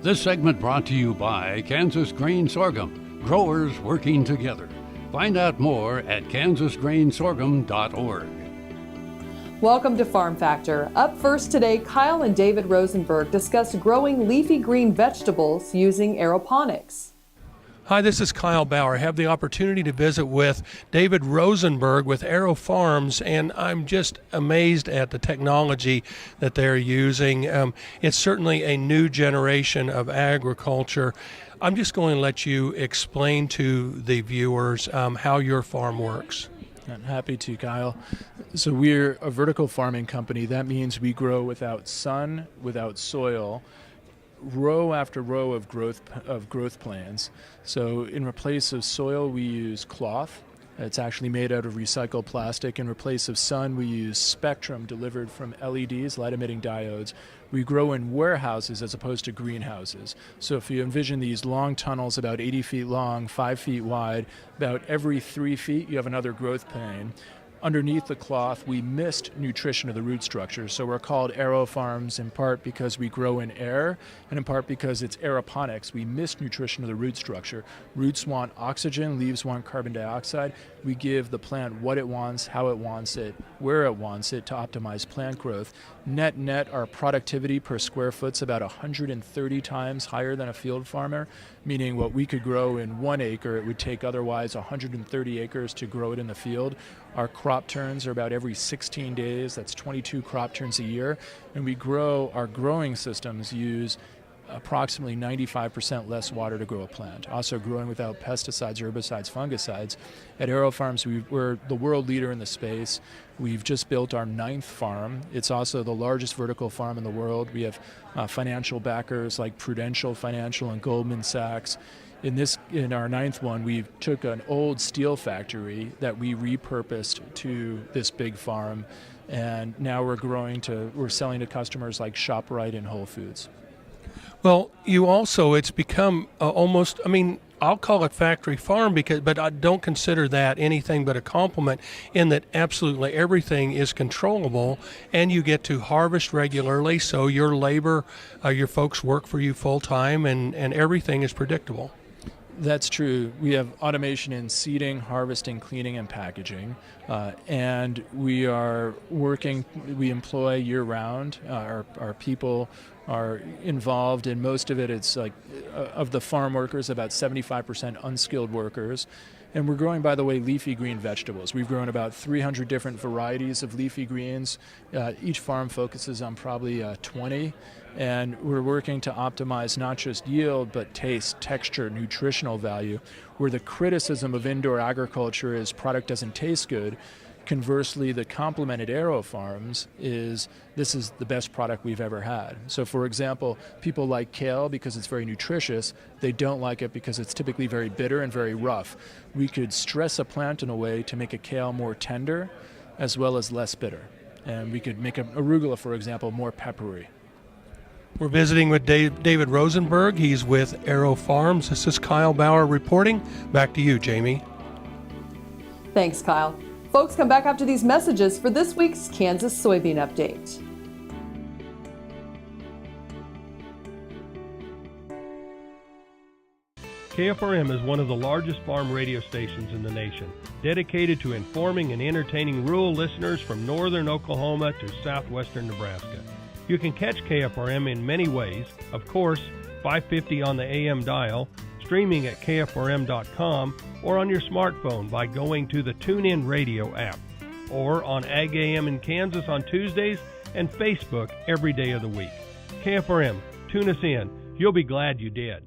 This segment brought to you by Kansas Grain Sorghum, growers working together. Find out more at kansasgrainsorghum.org. Welcome to Farm Factor. Up first today, Kyle and David Rosenberg discuss growing leafy green vegetables using aeroponics. Hi, this is Kyle Bauer. I have the opportunity to visit with David Rosenberg with AeroFarms, and I'm just amazed at the technology that they're using. It's certainly a new generation of agriculture. I'm just going to let you explain to the viewers how your farm works. I'm happy to, Kyle. So we're a vertical farming company. That means we grow without sun, without soil, row after row of growth plans. So in place of soil, we use cloth. It's actually made out of recycled plastic. In place of sun, we use spectrum delivered from LEDs, light-emitting diodes. We grow in warehouses as opposed to greenhouses. So if you envision these long tunnels about 80 feet long, 5 feet wide, about every 3 feet you have another growth plane. Underneath the cloth, we mist nutrition of the root structure. So we're called AeroFarms in part because we grow in air, and in part because it's aeroponics. We mist nutrition of the root structure. Roots want oxygen, leaves want carbon dioxide. We give the plant what it wants, how it wants it, where it wants it to optimize plant growth. Net, our productivity per square foot's about 130 times higher than a field farmer, meaning what we could grow in 1 acre, it would take otherwise 130 acres to grow it in the field. Our crop turns are about every 16 days. That's 22 crop turns a year. And our growing systems use approximately 95% less water to grow a plant. Also growing without pesticides, herbicides, fungicides. At AeroFarms, we're the world leader in the space. We've just built our 9th farm. It's also the largest vertical farm in the world. We have financial backers like Prudential Financial and Goldman Sachs. In our 9th one, we took an old steel factory that we repurposed to this big farm, and now we're selling to customers like ShopRite and Whole Foods. Well, it's become almost, I'll call it factory farm but I don't consider that anything but a compliment in that absolutely everything is controllable and you get to harvest regularly, so your labor, your folks work for you full time and everything is predictable. That's true. We have automation in seeding, harvesting, cleaning, and packaging. And we employ year-round. Our people are involved in most of it. It's like, of the farm workers, about 75% unskilled workers. And we're growing, by the way, leafy green vegetables. We've grown about 300 different varieties of leafy greens. Each farm focuses on probably 20. And we're working to optimize not just yield, but taste, texture, nutritional value. Where the criticism of indoor agriculture is product doesn't taste good, conversely, the compliment at AeroFarms is this is the best product we've ever had. So for example, people like kale because it's very nutritious. They don't like it because it's typically very bitter and very rough. We could stress a plant in a way to make a kale more tender as well as less bitter. And we could make an arugula, for example, more peppery. We're visiting with David Rosenberg. He's with AeroFarms. This is Kyle Bauer reporting. Back to you, Jamie. Thanks, Kyle. Folks, come back after these messages for this week's Kansas Soybean Update. KFRM is one of the largest farm radio stations in the nation, dedicated to informing and entertaining rural listeners from northern Oklahoma to southwestern Nebraska. You can catch KFRM in many ways. Of course, 550 on the AM dial, streaming at kfrm.com, or on your smartphone by going to the TuneIn Radio app, or on Ag AM in Kansas on Tuesdays and Facebook every day of the week. KFRM, tune us in. You'll be glad you did.